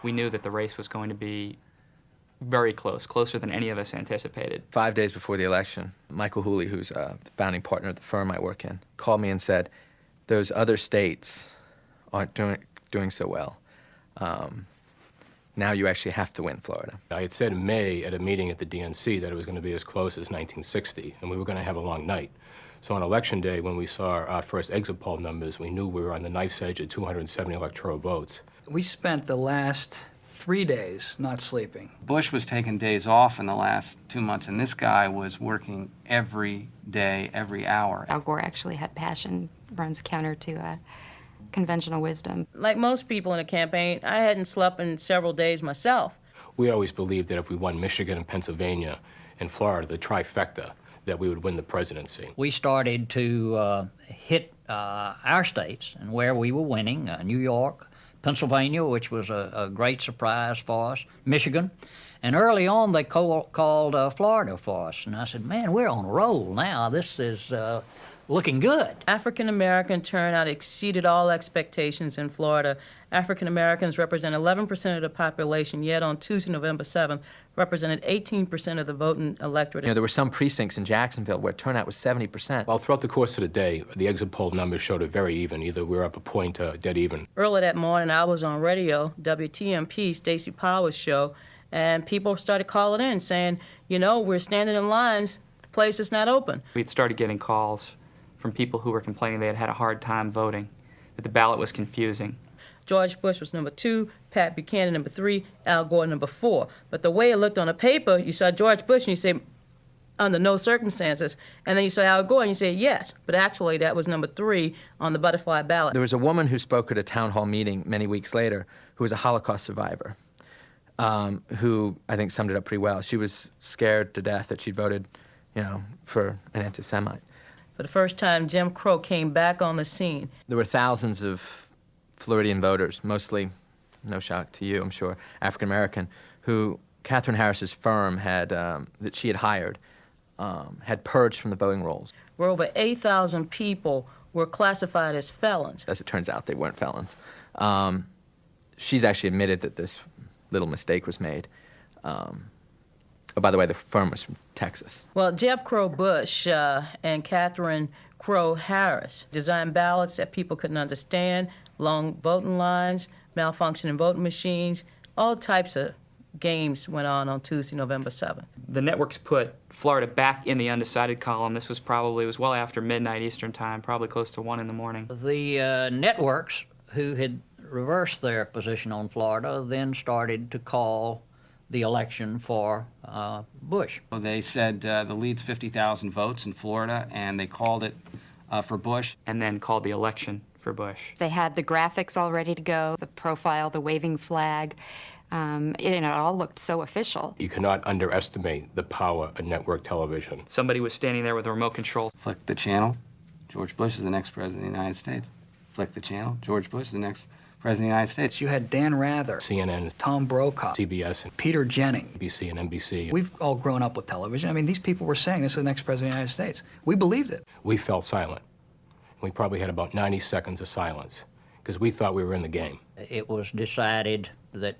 We knew that the race was going to be very close, closer than any of us anticipated. 5 days before the election, Michael Hooley, who's the founding partner of the firm I work in, called me and said, those other states aren't doing so well. Now you actually have to win Florida. I had said in May at a meeting at the DNC that it was going to be as close as 1960, and we were going to have a long night. So on Election Day, when we saw our first exit poll numbers, we knew we were on the knife's edge at 270 electoral votes. We spent the last 3 days not sleeping. Bush was taking days off in the last 2 months, and this guy was working every day, every hour. Al Gore actually had passion, runs counter to conventional wisdom. Like most people in a campaign, I hadn't slept in several days myself. We always believed that if we won Michigan and Pennsylvania and Florida, the trifecta, that we would win the presidency. We started to hit our states and where we were winning, New York, Pennsylvania, which was a great surprise for us, Michigan. And early on, they called Florida for us. And I said, man, we're on a roll now. This is looking good. African-American turnout exceeded all expectations in Florida. African-Americans represent 11% of the population, yet on Tuesday, November 7th, represented 18% of the voting electorate. You know, there were some precincts in Jacksonville where turnout was 70%. Well, throughout the course of the day, the exit poll numbers showed it very even. Either we were up a point or dead even. Early that morning, I was on radio, WTMP, Stacey Powers' show, and people started calling in saying, you know, we're standing in lines, the place is not open. We'd started getting calls from people who were complaining they had had a hard time voting, that the ballot was confusing. George Bush was number 2, Pat Buchanan number 3, Al Gore number 4. But the way it looked on the paper, you saw George Bush and you say, under no circumstances. And then you saw Al Gore and you say, yes. But actually, that was number 3 on the butterfly ballot. There was a woman who spoke at a town hall meeting many weeks later who was a Holocaust survivor, who I think summed it up pretty well. She was scared to death that she'd voted, you know, for an anti-Semite. For the first time, Jim Crow came back on the scene. There were thousands of Floridian voters, mostly, no shock to you, I'm sure, African-American, who Katherine Harris's firm had, that she had hired, had purged from the voting rolls. Where over 8,000 people were classified as felons. As it turns out, they weren't felons. She's actually admitted that this little mistake was made. Oh, by the way, the firm was from Texas. Well, Jeb Crow Bush and Catherine Crow Harris designed ballots that people couldn't understand, long voting lines, malfunctioning voting machines, all types of games went on Tuesday, November 7th. The networks put Florida back in the undecided column. This was well after midnight Eastern time, probably close to 1 in the morning. The networks who had reversed their position on Florida then started to call the election for Bush. They said the lead's 50,000 votes in Florida, and they called it for Bush. And then called the election for Bush. They had the graphics all ready to go, the profile, the waving flag. It all looked so official. You cannot underestimate the power of network television. Somebody was standing there with a remote control. Flick the channel, George Bush is the next president of the United States. Flick the channel, George Bush is the next president of the United States. You had Dan Rather, CNN, Tom Brokaw, CBS, and Peter Jennings. NBC and NBC. We've all grown up with television. I mean, these people were saying this is the next president of the United States. We believed it. We fell silent. We probably had about 90 seconds of silence because we thought we were in the game. It was decided that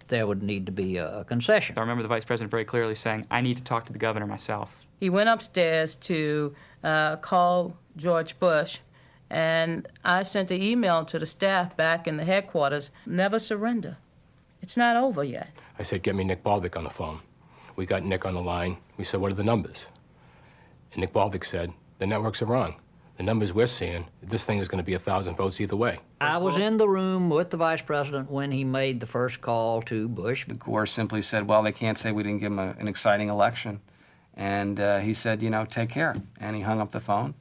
there would need to be a concession. I remember the vice president very clearly saying, I need to talk to the governor myself. He went upstairs to call George Bush, and I sent an email to the staff back in the headquarters, never surrender. It's not over yet. I said, get me Nick Baldick on the phone. We got Nick on the line. We said, what are the numbers? And Nick Baldick said, the networks are wrong. The numbers we're seeing, this thing is going to be 1,000 votes either way. I was in the room with the vice president when he made the first call to Bush. Gore simply said, well, they can't say we didn't give him an exciting election. And he said, you know, take care. And he hung up the phone.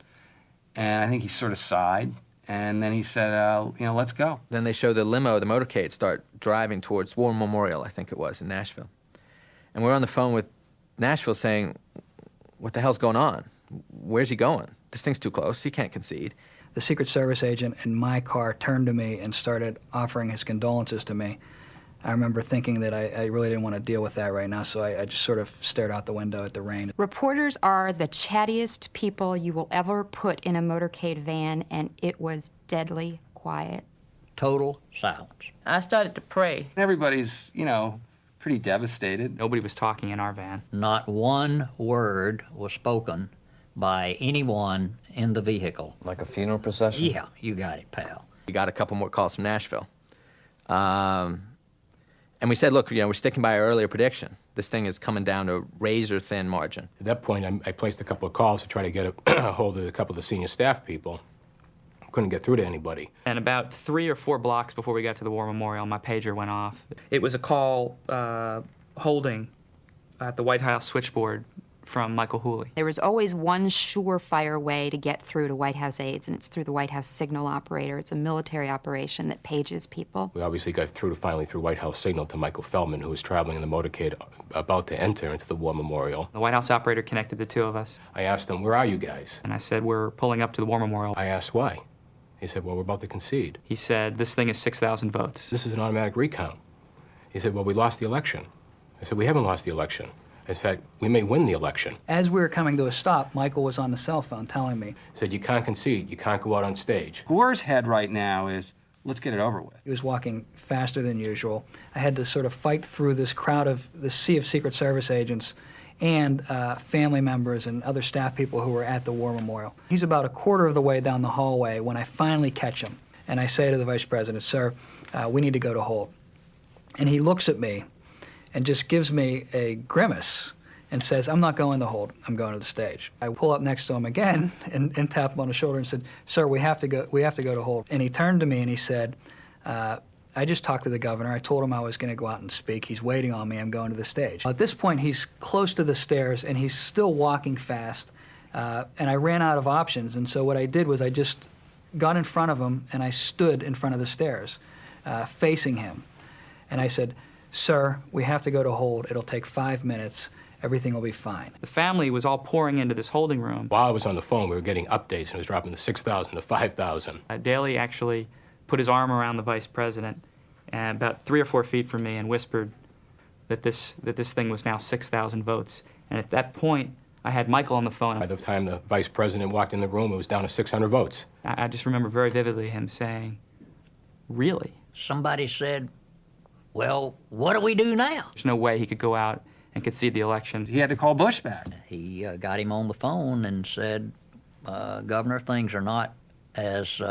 And I think he sort of sighed. And then he said, you know, let's go. Then they show the limo, the motorcade, start driving towards War Memorial, I think it was, in Nashville. And we're on the phone with Nashville saying, what the hell's going on? Where's he going? This thing's too close. He can't concede. The Secret Service agent in my car turned to me and started offering his condolences to me. I remember thinking that I really didn't want to deal with that right now, so I just sort of stared out the window at the rain. Reporters are the chattiest people you will ever put in a motorcade van, and it was deadly quiet. total silence. I started to pray. Everybody's, pretty devastated. Nobody was talking in our van. Not one word was spoken by anyone in the vehicle. Like a funeral procession? Yeah, you got it, pal. We got a couple more calls from Nashville. And we said, look, we're sticking by our earlier prediction. This thing is coming down to a razor-thin margin. At that point, I placed a couple of calls to try to get a hold of a couple of the senior staff people. Couldn't get through to anybody. And about 3 or 4 blocks before we got to the War Memorial, my pager went off. It was a call holding at the White House switchboard from Michael Hooley. There was always one surefire way to get through to White House aides, and it's through the White House signal operator. It's a military operation that pages people. We obviously got finally through White House signal to Michael Feldman, who was traveling in the motorcade about to enter into the War Memorial. The White House operator connected the two of us, I asked him, "Where are you guys?" and I said, we're pulling up to the War Memorial. I asked why. He said, "Well, we're about to concede. He said, this thing is 6,000 votes. This is an automatic recount." He said, "Well, we lost the election." I said, "We haven't lost the election. In fact, we may win the election." As we were coming to a stop, Michael was on the cell phone telling me. He said, "You can't concede. You can't go out on stage." Gore's head right now is, let's get it over with. He was walking faster than usual. I had to sort of fight through this sea of Secret Service agents and family members and other staff people who were at the War Memorial. He's about a quarter of the way down the hallway when I finally catch him. And I say to the Vice President, "Sir, we need to go to hold." And he looks at me and just gives me a grimace and says, "I'm not going to hold, I'm going to the stage." I pull up next to him again and tap him on the shoulder and said, "Sir, we have to go to hold." And he turned to me and he said, "I just talked to the governor. I told him I was going to go out and speak. He's waiting on me. I'm going to the stage." At this point, he's close to the stairs and he's still walking fast. And I ran out of options. And so what I did was I just got in front of him and I stood in front of the stairs, facing him. And I said, "Sir, we have to go to hold. It'll take 5 minutes. Everything will be fine." The family was all pouring into this holding room. While I was on the phone, we were getting updates, and it was dropping to 6,000 to 5,000. Daley actually put his arm around the vice president and about 3 or 4 feet from me and whispered that this thing was now 6,000 votes. And at that point, I had Michael on the phone. By the time the vice president walked in the room, it was down to 600 votes. I just remember very vividly him saying, "Really? Somebody said, "Well, what do we do now?" There's no way he could go out and concede the election." He had to call Bush back. He got him on the phone and said, "Governor, things are not as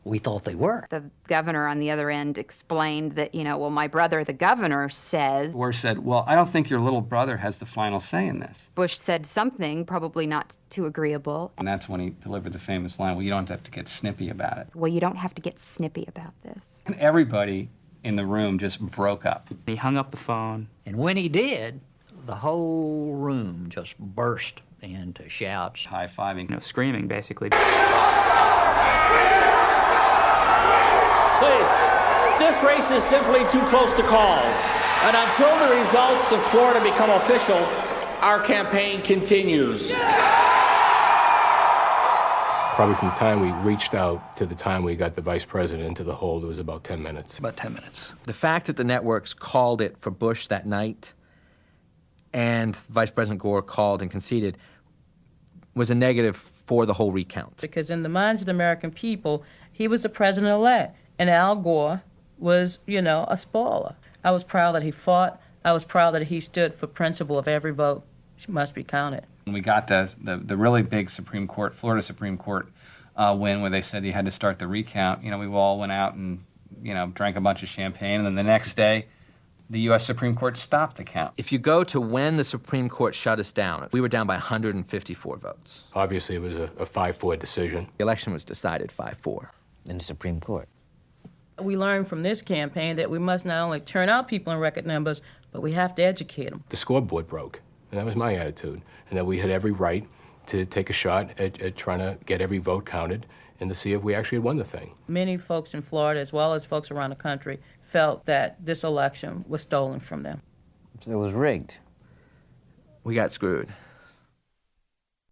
we thought they were." The governor on the other end explained that, well, my brother, the governor, says. Gore said, "Well, I don't think your little brother has the final say in this." Bush said something probably not too agreeable. And that's when he delivered the famous line, "Well, you don't have to get snippy about it." Well, you don't have to get snippy about this. And everybody in the room just broke up. He hung up the phone. And when he did, the whole room just burst into shouts. High-fiving. Screaming, basically. Please, this race is simply too close to call. And until the results of Florida become official, our campaign continues. Probably from the time we reached out to the time we got the vice president into the hold, it was about 10 minutes. About 10 minutes. The fact that the networks called it for Bush that night and Vice President Gore called and conceded was a negative for the whole recount. Because in the minds of the American people, he was the president-elect, and Al Gore was, a spoiler. I was proud that he fought. I was proud that he stood for principle of every vote must be counted. When we got the really big Florida Supreme Court win where they said you had to start the recount, we all went out and, drank a bunch of champagne, and then the next day, the U.S. Supreme Court stopped the count. If you go to when the Supreme Court shut us down, we were down by 154 votes. Obviously, it was a 5-4 decision. The election was decided 5-4. In the Supreme Court. We learned from this campaign that we must not only turn out people in record numbers, but we have to educate them. The scoreboard broke, and that was my attitude, and that we had every right to take a shot at trying to get every vote counted and to see if we actually had won the thing. Many folks in Florida, as well as folks around the country, felt that this election was stolen from them. So it was rigged. We got screwed.